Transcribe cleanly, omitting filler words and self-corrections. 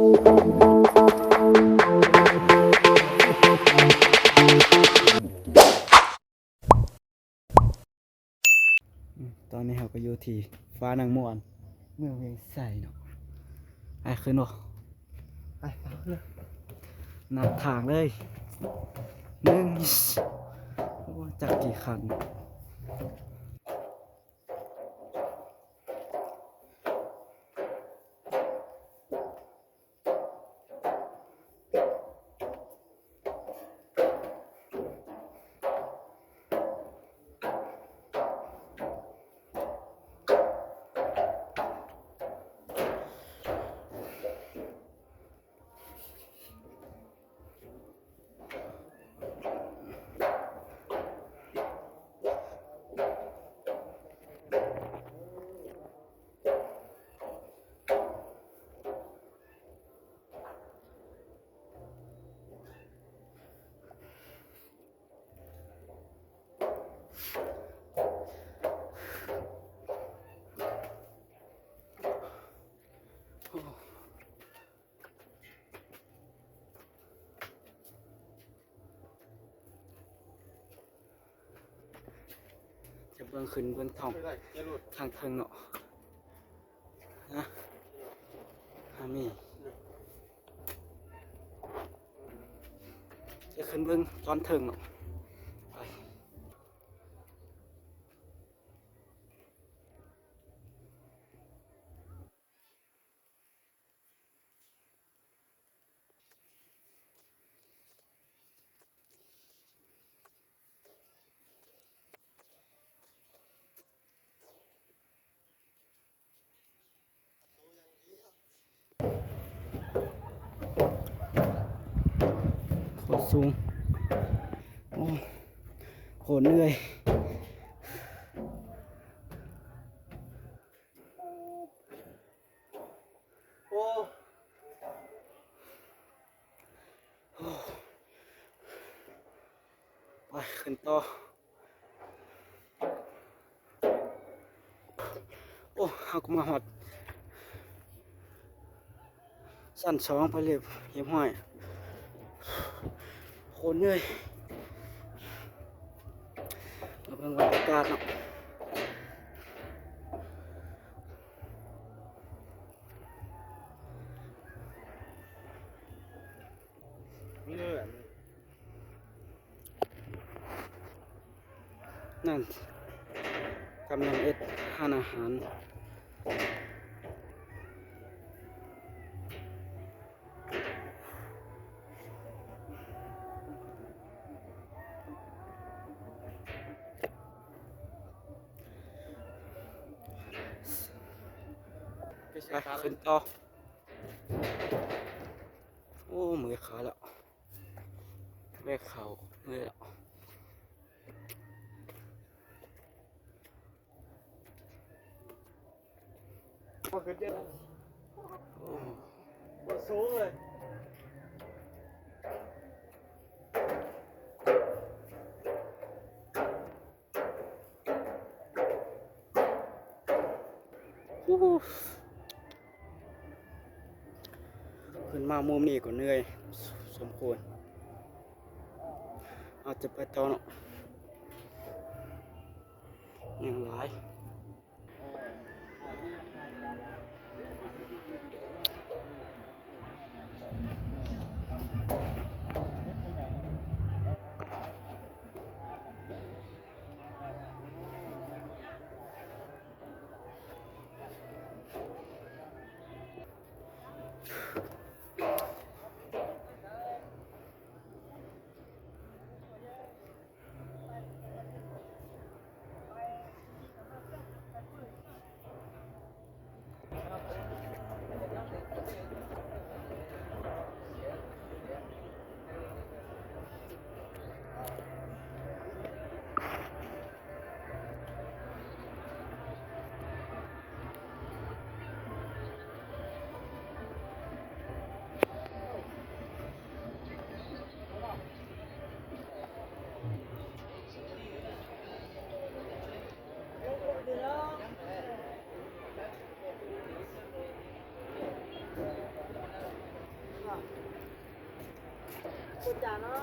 ตอนนี้เราก็อยู่ที่ฟ้านางม่วนเมืองเวียงไสเนาะไปขึ้นบ่ไปเลยนำทางเลยหนึ่งโอ้จักกี่คันจะเบิ่งขึ้นเบิ่งท้องทางเทิงเนาะนะมีจะขึ้นเบิ่งตอนเทิงเนาะไปโคตรสูงโอ้โหเหนื่อยโอ้ไปขึ้นต่อโอ้เอากูมาหอดสั้นสองไปเลยเยี่ยมห้อยโคตรเหนื่อยมาเบิ่งบรรยากาศเนาะนั่นกำลังเอ็ดทานอาหารไปขึ้นต่อโอ้มือขาแล้วแม่เขามือแล้วโอ้สูงเลยขึ้นมามุมนี้ก็เหนื่อยสมควรอาจจะไปต่อเนาะยังหลาย พูดจาเนาะ